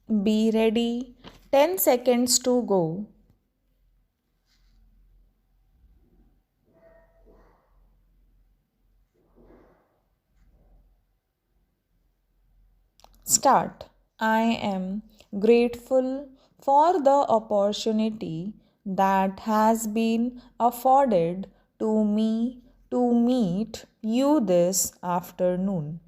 Be ready. 10 seconds to go. Start. I am grateful for the opportunity that has been afforded to me to meet you this afternoon.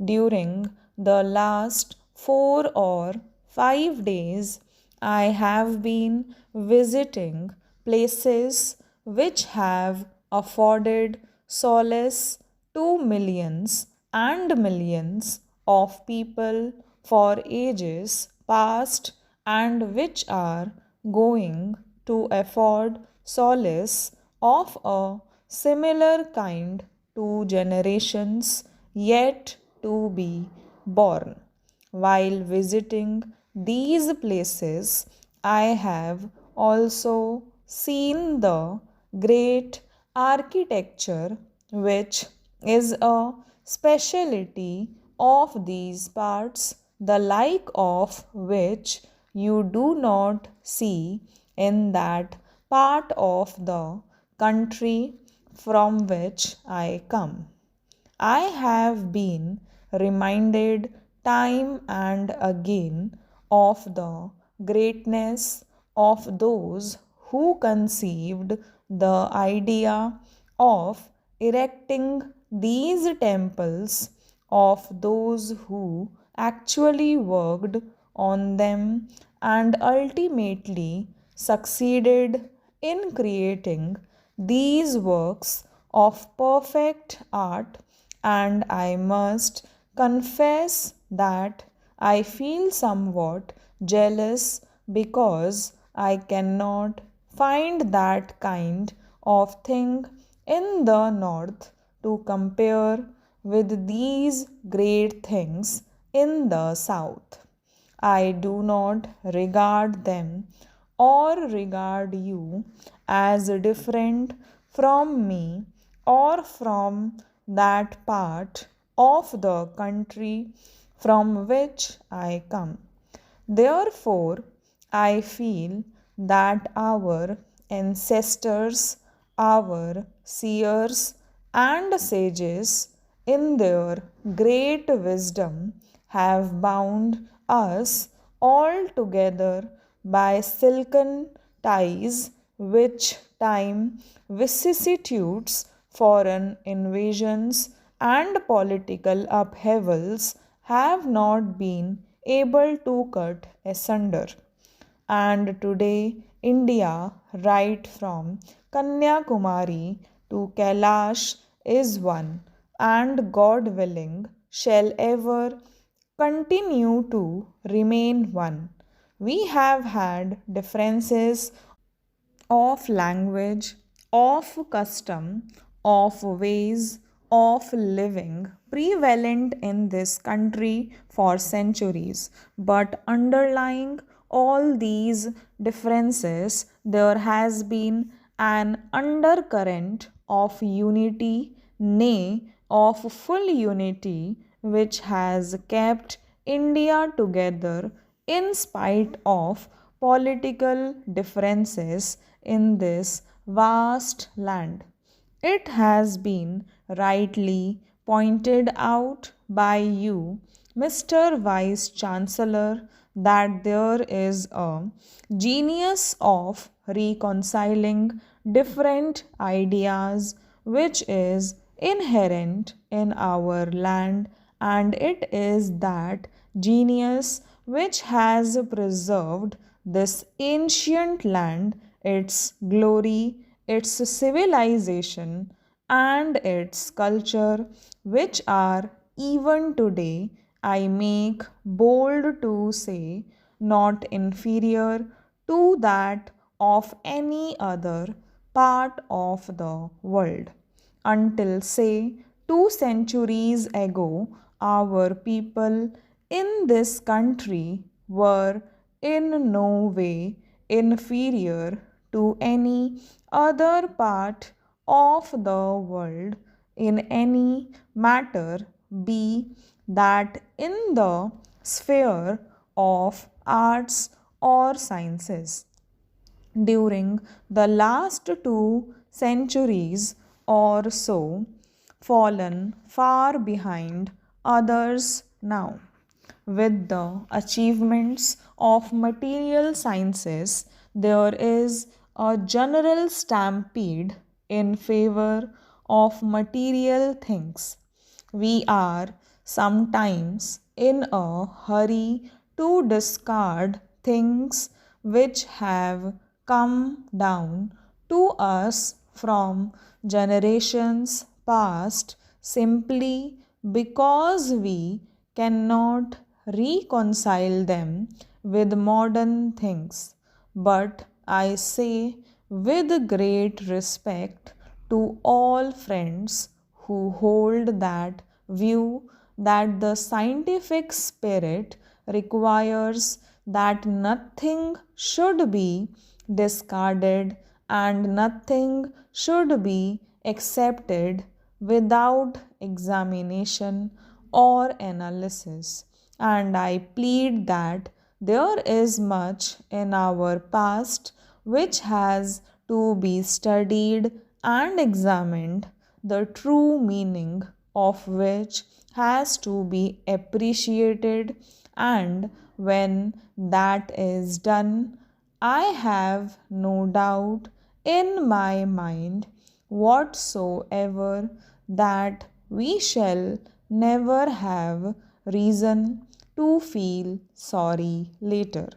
During the last 4 or 5 days, I have been visiting places which have afforded solace to millions and millions of people for ages past and which are going to afford solace of a similar kind to generations yet to be born. While visiting these places, I have also seen the great architecture, which is a speciality of these parts, the like of which you do not see in that part of the country from which I come. I have been reminded time and again of the greatness of those who conceived the idea of erecting these temples, of those who actually worked on them and ultimately succeeded in creating these works of perfect art, and I must confess that I feel somewhat jealous because I cannot find that kind of thing in the north to compare with these great things in the south. I do not regard them or regard you as different from me or from that part of the country from which I come. Therefore, I feel that our ancestors, our seers, and sages, in their great wisdom, have bound us all together by silken ties which time vicissitudes, foreign invasions, and political upheavals have not been able to cut asunder. And today, India, right from Kanyakumari to Kailash, is one, and God willing, shall ever continue to remain one. We have had differences of language, of custom, of ways of living prevalent in this country for centuries. But underlying all these differences, there has been an undercurrent of unity, nay, of full unity, which has kept India together in spite of political differences in this vast land. It has been rightly pointed out by you, Mr. Vice Chancellor, that there is a genius of reconciling different ideas which is inherent in our land, and it is that genius which has preserved this ancient land, its glory, its civilization, and its culture, which are even today, I make bold to say, not inferior to that of any other part of the world. Until, say, 2 centuries ago, our people in this country were in no way inferior to any other part of the world in any matter, be that in the sphere of arts, or sciences. During the last 2 centuries or so, fallen far behind others now. With the achievements of material sciences, there is a general stampede in favor of material things. We are sometimes in a hurry to discard things which have come down to us from generations past simply because we cannot reconcile them with modern things. But I say with great respect to all friends who hold that view that the scientific spirit requires that nothing should be discarded and nothing should be accepted without examination or analysis. And I plead that there is much in our past which has to be studied and examined, the true meaning of which has to be appreciated, and when that is done, I have no doubt in my mind whatsoever that we shall never have reason to feel sorry later.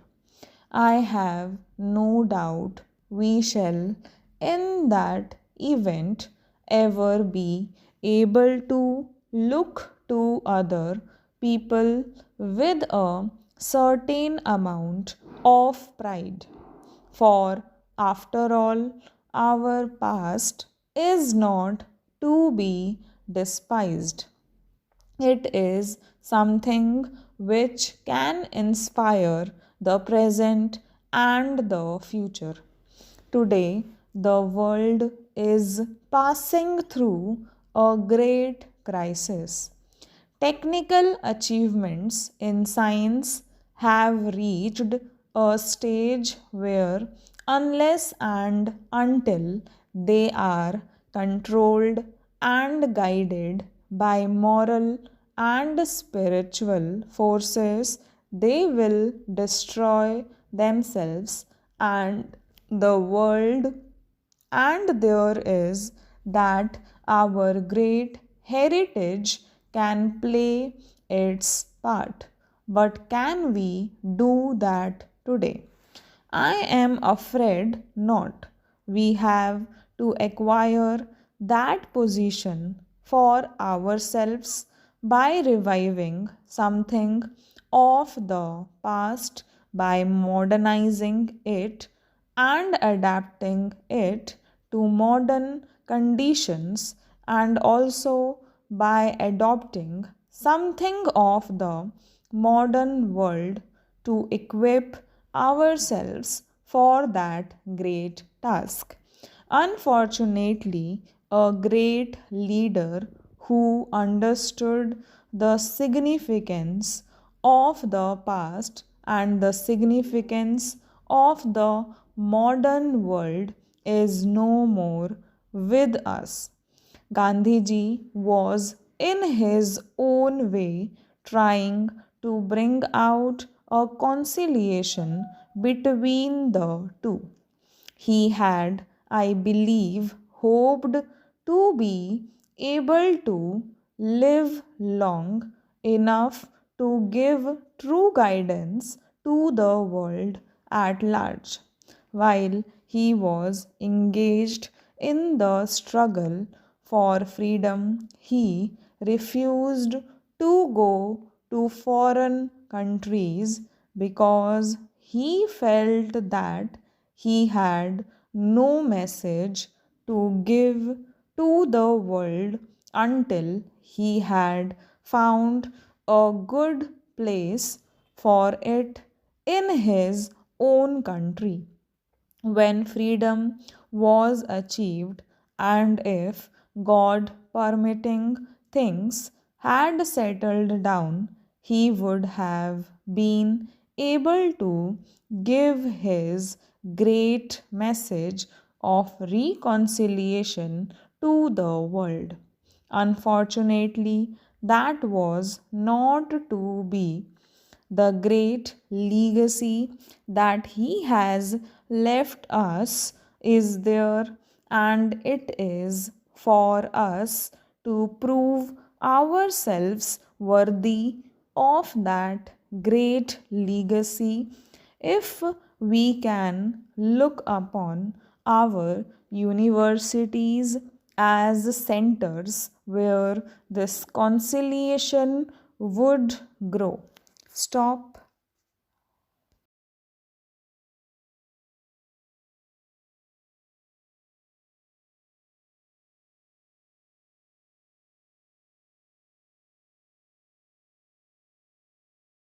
I have no doubt we shall, in that event, ever be able to look to other people with a certain amount of pride. For, after all, our past is not to be despised. It is something which can inspire the present and the future. Today, the world is passing through a great crisis. Technical achievements in science have reached a stage where, unless and until they are controlled and guided by moral and spiritual forces, they will destroy themselves and the world. And there is that our great heritage can play its part. But can we do that today? I am afraid not. We have to acquire that position for ourselves by reviving something of the past, by modernizing it and adapting it to modern conditions, and also by adopting something of the modern world to equip ourselves for that great task. Unfortunately, a great leader who understood the significance of the past and the significance of the modern world is no more with us. Gandhiji was, in his own way, trying to bring out a conciliation between the two. He had, I believe, hoped to be able to live long enough to give true guidance to the world at large. While he was engaged in the struggle for freedom, he refused to go to foreign countries because he felt that he had no message to give to the world until he had found a good place for it in his own country. When freedom was achieved, and if God permitting things had settled down, he would have been able to give his great message of reconciliation to the world. Unfortunately, that was not to be. The great legacy that he has left us is there, and it is for us to prove ourselves worthy of that great legacy if we can look upon our universities as centers where this conciliation would grow. Stop.